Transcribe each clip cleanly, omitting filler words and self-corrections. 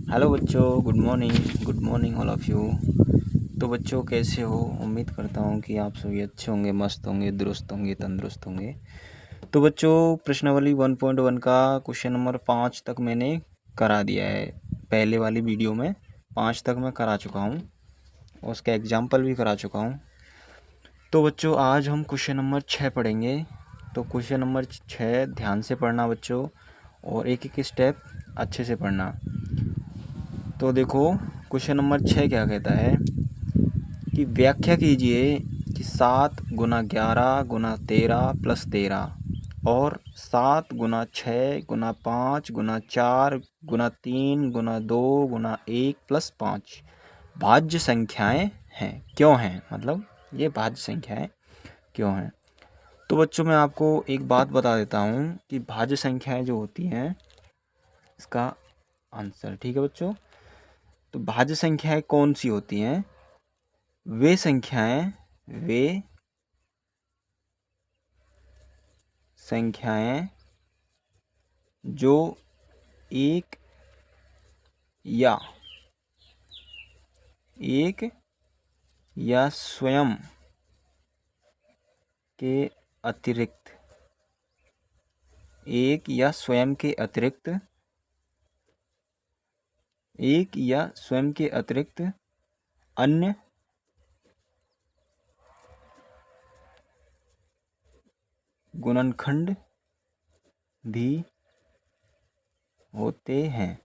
Hello बच्चों, good morning all of you. तो बच्चों कैसे हो? उम्मीद करता हूँ कि आप सभी अच्छे होंगे, मस्त होंगे, दुरुस्त होंगे, तंदुरुस्त होंगे। तो बच्चों प्रश्नावली 1.1 का क्वेश्चन नंबर 5 तक मैंने करा दिया है। पहले वाली वीडियो में 5 तक मैं करा चुका हूँ और उसका एग्जाम्पल भी करा चुका हूँ। तो बच्चों आज हम क्वेश्चन नंबर 6 पढ़ेंगे। तो क्वेश्चन नंबर 6 ध्यान से पढ़ना बच्चों, और एक एक स्टेप अच्छे से पढ़ना। तो देखो क्वेश्चन नंबर 6 क्या कहता है कि व्याख्या कीजिए कि 7 गुना 11 गुना 13 प्लस 13 और 7 गुना 6 गुना 5 गुना 4 गुना 3 गुना 2 गुना 1 प्लस 5 भाज्य संख्याएं हैं, क्यों हैं? मतलब ये भाज्य संख्याएं क्यों हैं? तो बच्चों मैं आपको एक बात बता देता हूँ कि भाज्य संख्याएं जो होती हैं इसका आंसर, ठीक है बच्चों। तो भाज्य संख्याएं कौन सी होती हैं? वे संख्याएं जो एक या स्वयं के अतिरिक्त अन्य गुणनखंड भी होते हैं।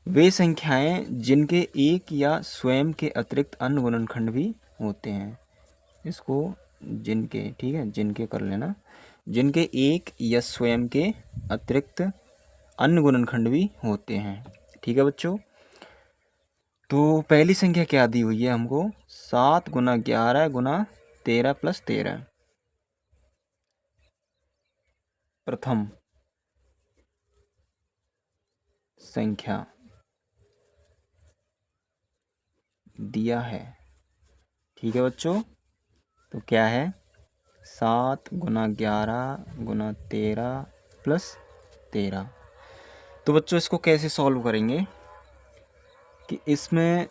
वे संख्याएं जिनके एक या स्वयं के अतिरिक्त अन्य गुणनखंड भी होते हैं। इसको जिनके, ठीक है, जिनके कर लेना, जिनके एक या स्वयं के अतिरिक्त अन्य गुणनखंड भी होते हैं, ठीक है बच्चों। तो पहली संख्या क्या दी हुई है हमको? 7 गुना 11 गुना 13 प्लस 13। प्रथम संख्या दिया है, ठीक है बच्चों। तो क्या है? 7 गुना 11 गुना 13 प्लस 13। तो बच्चों इसको कैसे सॉल्व करेंगे कि इसमें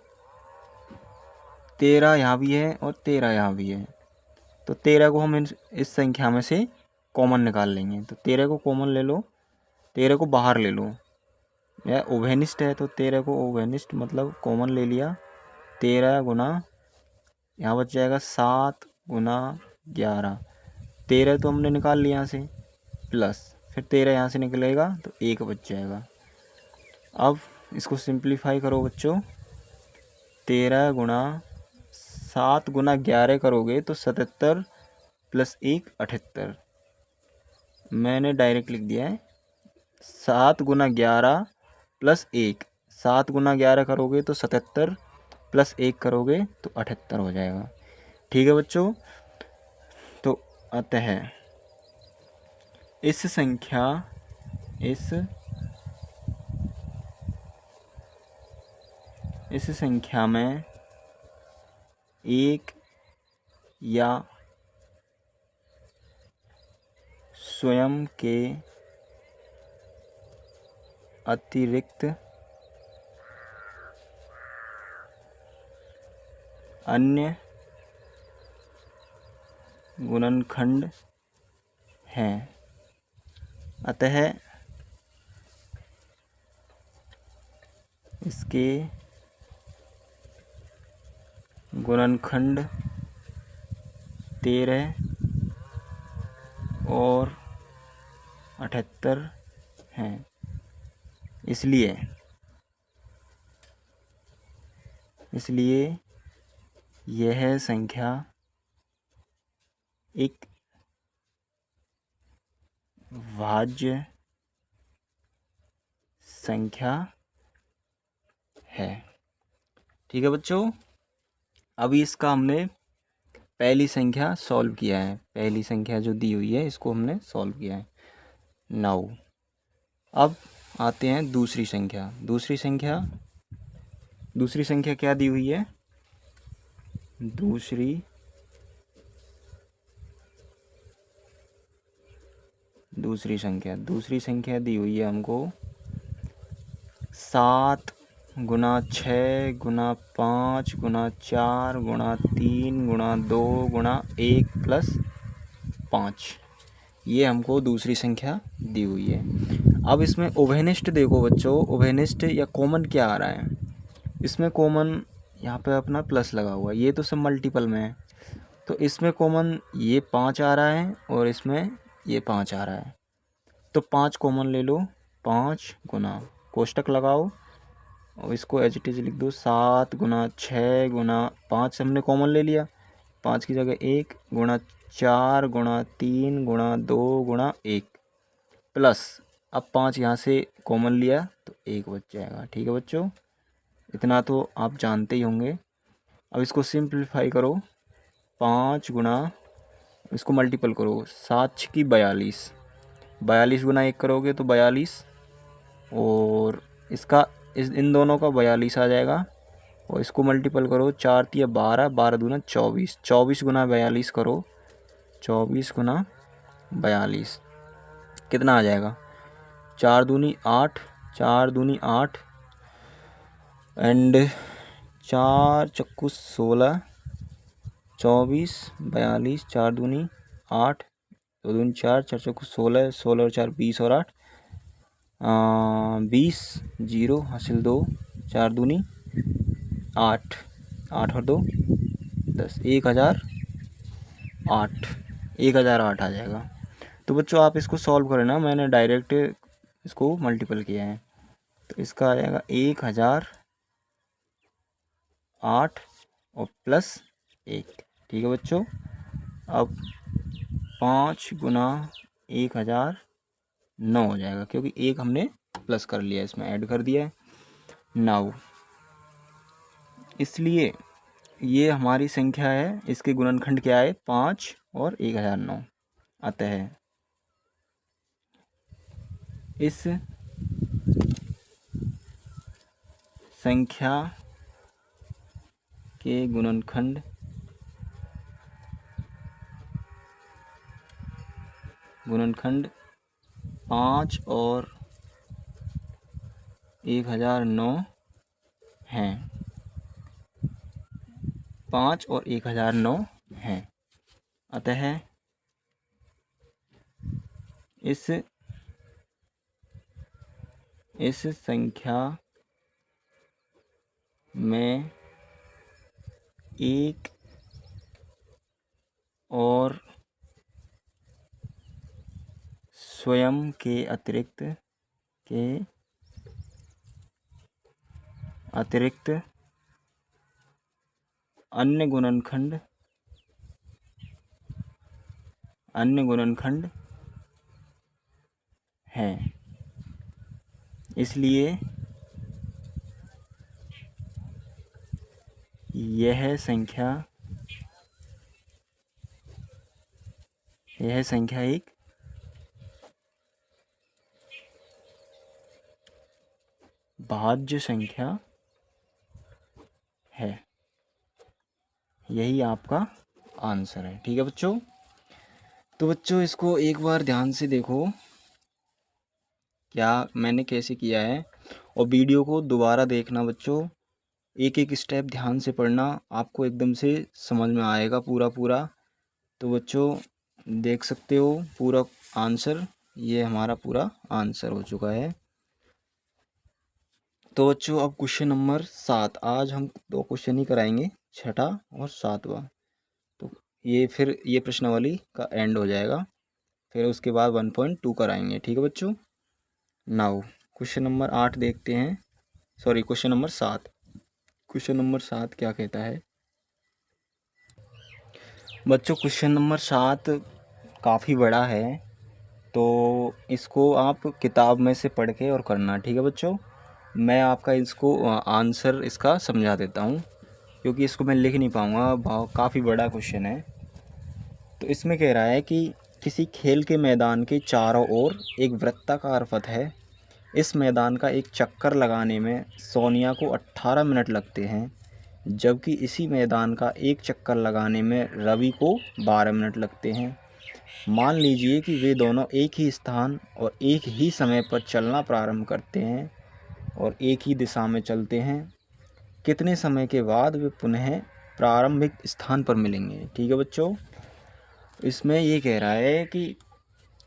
13 यहाँ भी है और 13 यहाँ भी है। तो 13 को हम इस संख्या में से कॉमन निकाल लेंगे। तो 13 को कॉमन ले लो, 13 को बाहर ले लो। यह ओवेनिस्ट है तो 13 को ओवेनिस्ट मतलब कॉमन ले लिया। 13 गुना, यहाँ बच जाएगा 7 गुना 11। 13 तो हमने निकाल लिया यहाँ से, प्लस फिर 13 यहाँ से निकलेगा तो 1 बच जाएगा। अब इसको सिंप्लीफाई करो बच्चों। 13 गुना 7 गुना 11 करोगे तो 77 प्लस 1 78। मैंने डायरेक्ट लिख दिया है 7 गुना 11 प्लस 1। 7 गुना 11 करोगे तो 77 प्लस 1 करोगे तो 78 हो जाएगा, ठीक है बच्चों। तो अतः इस संख्या में एक या स्वयं के अतिरिक्त अन्य गुणनखंड हैं। अतः इसके गुणनखंड 13 और 78 हैं। इसलिए यह संख्या एक भाज्य संख्या है, ठीक है बच्चों। अभी इसका हमने पहली संख्या सॉल्व किया है, पहली संख्या जो दी हुई है इसको हमने सॉल्व किया है। नाउ अब आते हैं दूसरी संख्या। दूसरी संख्या क्या दी हुई है? दूसरी संख्या दी हुई है हमको 7 गुना 6 गुना 5 गुना 4 गुना 3 गुना 2 गुना 1 प्लस 5, ये हमको दूसरी संख्या दी हुई है। अब इसमें उभयनिष्ठ देखो बच्चों, उभयनिष्ठ या कॉमन क्या आ रहा है, इसमें कॉमन यहाँ पे अपना प्लस लगा हुआ है, ये तो सब मल्टीपल में है, तो इसमें कॉमन ये 5 आ रहा है और इसमें ये 5 आ रहा है, तो 5 कॉमन ले लो। 5 गुना, कोष्टक लगाओ और इसको एज इट इज लिख दो। 7 गुना 6 गुना 5 से हमने कॉमन ले लिया, 5 की जगह 1 गुना 4 गुना 3 गुना 2 गुना 1 प्लस, अब 5 यहाँ से कॉमन लिया तो 1 बच जाएगा। ठीक है बच्चों, इतना तो आप जानते ही होंगे। अब इसको सिंप्लीफाई करो, 5 गुना, इसको मल्टीपल करो, 7 की 42, 42 गुना 1 करोगे तो 42, और इसका इन दोनों का 42 आ जाएगा, और इसको मल्टीपल करो, 4 तिया 12, 12 दूना 24, 24 गुना 42 करो, 24 गुना 42 कितना आ जाएगा, 4 दूनी 8, 4 दूनी 8 एंड 4 चक्कू 16, 24 42, 4 दूनी 8, 2 दूनी 4, 4 चक्कू 16, 16 और 4 20 और 8 20, 0 हासिल 2, 4 दूनी 8, 8 और 2 10, 1008, 1008 आ जाएगा। तो बच्चों आप इसको सॉल्व करें ना, मैंने डायरेक्ट इसको मल्टीपल किया है, तो इसका आ जाएगा 1008 और प्लस 1। ठीक है बच्चों, अब 5 गुना 1009 हो जाएगा, क्योंकि 1 हमने प्लस कर लिया, इसमें ऐड कर दिया है नाउ, इसलिए ये हमारी संख्या है, इसके गुणनखंड क्या है 5 और 1009। अतः इस संख्या के गुणनखंड गुणनखंड 5 और 1009 हैं, 5 और 1009 हैं। अतः इस संख्या में एक और स्वयं के अतिरिक्त अन्य गुणनखंड हैं, इसलिए यह संख्या एक भाज्य संख्या है। यही आपका आंसर है। ठीक है बच्चों, तो बच्चों इसको एक बार ध्यान से देखो क्या मैंने कैसे किया है, और वीडियो को दोबारा देखना बच्चों, एक एक स्टेप ध्यान से पढ़ना, आपको एकदम से समझ में आएगा पूरा। तो बच्चों देख सकते हो पूरा आंसर, ये हमारा पूरा आंसर हो चुका है। तो बच्चों अब क्वेश्चन नंबर 7, आज हम 2 क्वेश्चन ही कराएंगे, 6वां और 7वां। तो ये प्रश्नावली का एंड हो जाएगा, फिर उसके बाद 1.2 कराएंगे। ठीक है बच्चों, नाउ क्वेश्चन नंबर 8 देखते हैं, sorry question number 7। Question number 7 क्या कहता है बच्चों, क्वेश्चन नंबर 7 काफ़ी बड़ा है, तो इसको आप किताब में से पढ़ के और करना। ठीक है बच्चों, मैं आपका इसको आंसर इसका समझा देता हूँ, क्योंकि इसको मैं लिख नहीं पाऊँगा, काफ़ी बड़ा क्वेश्चन है। तो इसमें कह रहा है कि किसी खेल के मैदान के चारों ओर एक वृत्ताकार पथ है, इस मैदान का एक चक्कर लगाने में सोनिया को 18 मिनट लगते हैं, जबकि इसी मैदान का एक चक्कर लगाने में रवि को 12 मिनट लगते हैं। मान लीजिए कि वे दोनों एक ही स्थान और एक ही समय पर चलना प्रारंभ करते हैं, और एक ही दिशा में चलते हैं, कितने समय के बाद वे पुनः प्रारंभिक स्थान पर मिलेंगे। ठीक है बच्चों, इसमें ये कह रहा है कि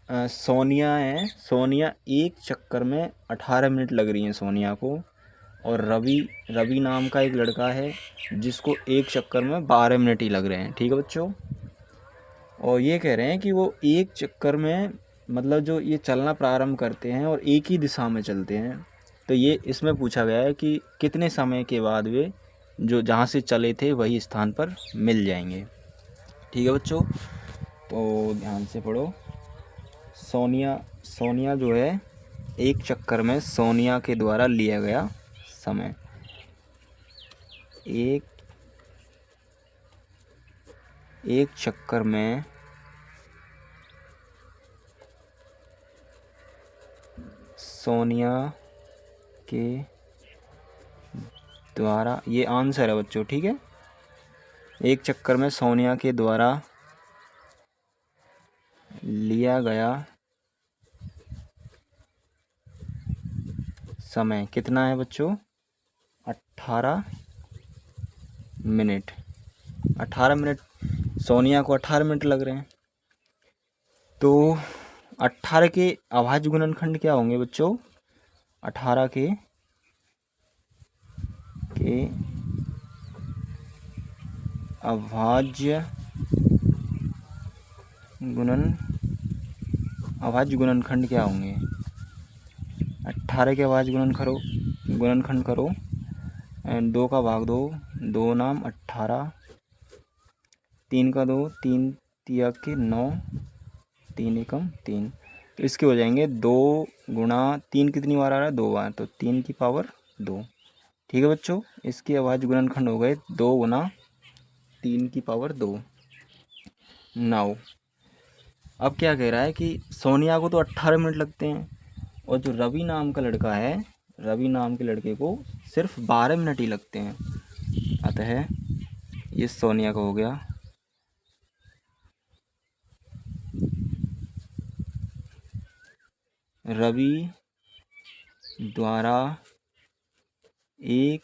सोनिया है, सोनिया एक चक्कर में 18 मिनट लग रही हैं सोनिया को, और रवि नाम का एक लड़का है जिसको एक चक्कर में 12 मिनट ही लग रहे हैं। ठीक है बच्चों, और ये कह रहे हैं कि वो एक चक्कर में मतलब जो ये चलना प्रारंभ करते हैं और एक ही दिशा में चलते हैं, तो ये इसमें पूछा गया है कि कितने समय के बाद वे जो जहाँ से चले थे वही स्थान पर मिल जाएंगे। ठीक है बच्चों, तो ध्यान से पढ़ो। सोनिया जो है एक चक्कर में सोनिया के द्वारा लिया गया समय, एक चक्कर में सोनिया के द्वारा, ये आंसर है बच्चों। ठीक है, एक चक्कर में सोनिया के द्वारा लिया गया समय कितना है बच्चों? 18 मिनट। 18 मिनट, सोनिया को 18 मिनट लग रहे हैं। तो 18 के अभाज्य गुणनखंड क्या होंगे बच्चों? 18 के अभाज्य गुणनखंड क्या होंगे? 18 के अभाज्य गुणनखंड करो, 2 का भाग 2, 2 नाम 18, 3 का 2, 3 तिया के 9, 3 एकम 3, तो इसके हो जाएंगे 2 गुणा 3 कितनी बार आ रहा है? 2 बार, तो 3 की पावर 2। ठीक है बच्चों, इसके अभाज्य गुणनखंड हो गए 2 गुना 3 की पावर 2। नाउ अब क्या कह रहा है कि सोनिया को तो 18 मिनट लगते हैं, और जो रवि नाम का लड़का है, रवि नाम के लड़के को सिर्फ 12 मिनट ही लगते हैं। अतः ये सोनिया का हो गया। रवि द्वारा एक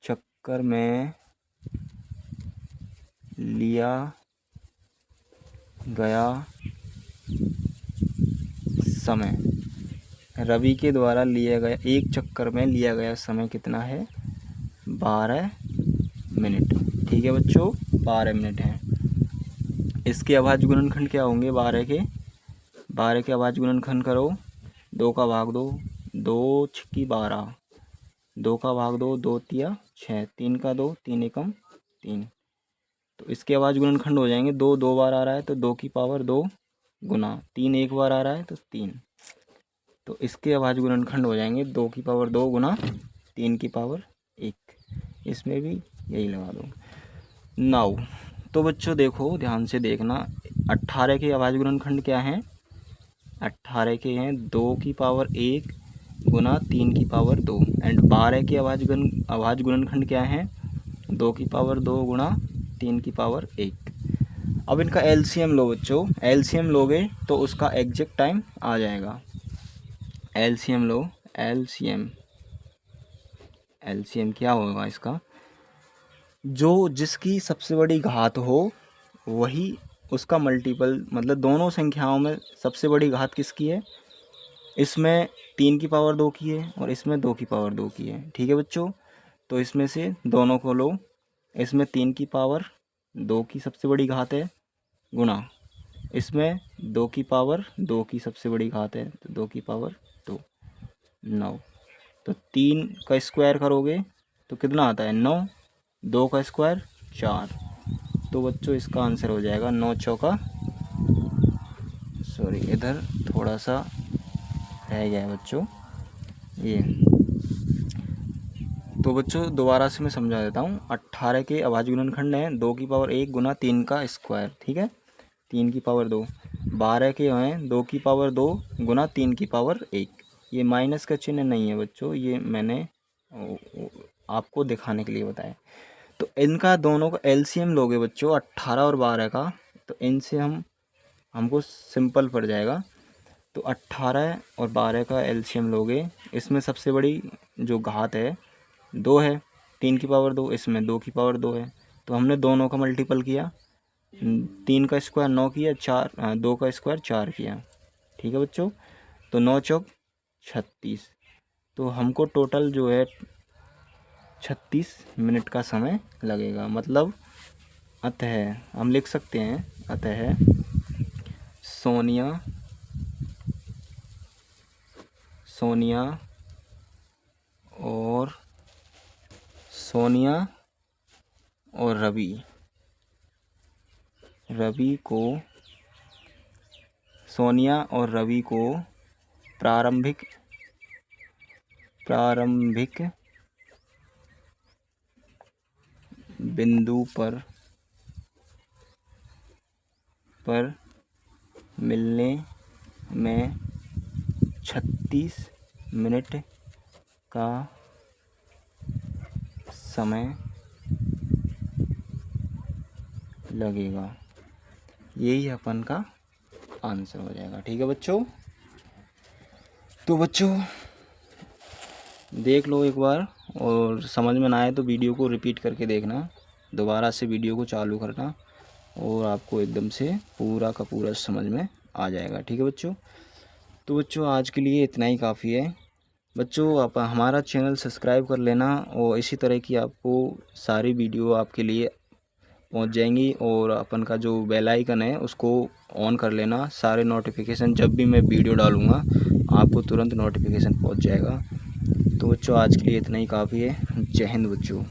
चक्कर में लिया गया समय, रवि के द्वारा लिया गया एक चक्कर में लिया गया समय कितना है? 12 मिनट। ठीक है बच्चों, 12 मिनट हैं। इसके अभाज्य गुणनखंड क्या होंगे? 12 के अभाज्य गुणनखंड करो, 2 का भाग 2, 2 छक्की 12, 2 का भाग 2, 2 तिया 6, 3 का 2, 3 एकम 3, तो इसके अभाज्य गुणनखंड हो जाएंगे 2 2 बार आ रहा है तो 2 की पावर 2 गुना 3 एक बार आ रहा है तो 3, तो इसके अभाज्य गुणनखंड हो जाएंगे 2 की पावर 2 गुना 3 की पावर 1। इसमें भी यही लगा दो। नाउ तो बच्चों देखो, ध्यान से देखना, 18 के अभाज्य गुणनखंड क्या हैं? 18 के हैं 2 की पावर 1 गुना 3 की पावर 2, एंड 12 के अभाज्य गुणनखंड क्या हैं? 2 की पावर 2 गुना 3 की पावर 1। अब इनका एलसीएम लो बच्चों, एलसीएम लोगे तो उसका एग्जैक्ट टाइम आ जाएगा। एलसीएम लो, एलसीएम क्या होगा इसका? जो जिसकी सबसे बड़ी घात हो वही उसका मल्टीपल, मतलब दोनों संख्याओं में सबसे बड़ी घात किसकी है? इसमें 3 की पावर 2 की है और इसमें 2 की पावर 2 की है। ठीक है बच्चों, तो इसमें से दोनों को लो, इसमें 3 की पावर 2 की सबसे बड़ी घात है, गुणा इसमें 2 की पावर 2 की सबसे बड़ी घात है, तो 2 की पावर 2, 9, तो 3 का स्क्वायर करोगे तो कितना आता है? 9, 2 का स्क्वायर 4, तो बच्चों इसका आंसर हो जाएगा 9 चौका, सॉरी इधर थोड़ा सा रह गया है बच्चों ये, तो बच्चों दोबारा से मैं समझा देता हूँ। 18 के अभाज्य गुणनखंड हैं 2 की पावर 1 गुना 3 का स्क्वायर, ठीक है, 3 की पावर 2। 12 के हैं 2 की पावर 2 गुना 3 की पावर 1। ये माइनस का चिन्ह नहीं है बच्चों, ये मैंने आपको दिखाने के लिए बताया। तो इनका दोनों का एलसीएम लोगे बच्चों 18 और 12 का, तो इनसे हमको सिंपल पड़ जाएगा। तो तो 18 और 12 का एलसीएम लोगे, इसमें सबसे बड़ी जो घात है 2 है, 3 की पावर 2, इसमें 2 की पावर 2 है। तो हमने दोनों का मल्टीपल किया, 3 का स्क्वायर 9 किया, 2 का स्क्वायर 4 किया। ठीक है बच्चों, तो 9 चौक 36। तो हमको टोटल जो है 36 मिनट का समय लगेगा। मतलब अतः हम लिख सकते हैं, अतः सोनिया और रवि को प्रारंभिक बिंदु पर मिलने में 36 मिनट का समय लगेगा। यही अपन का आंसर हो जाएगा। ठीक है बच्चों, तो बच्चों देख लो एक बार, और समझ में ना आए तो वीडियो को रिपीट करके देखना, दोबारा से वीडियो को चालू करना, और आपको एकदम से पूरा का पूरा समझ में आ जाएगा। ठीक है बच्चों, तो बच्चों आज के लिए इतना ही काफ़ी है। बच्चों आप हमारा चैनल सब्सक्राइब कर लेना, और इसी तरह की आपको सारी वीडियो आपके लिए पहुंच जाएंगी। और अपन का जो बेल आइकन है उसको ऑन कर लेना, सारे नोटिफिकेशन जब भी मैं वीडियो डालूँगा आपको तुरंत नोटिफिकेशन पहुंच जाएगा। तो बच्चों आज के लिए इतना ही काफ़ी है। जय हिंद बच्चों।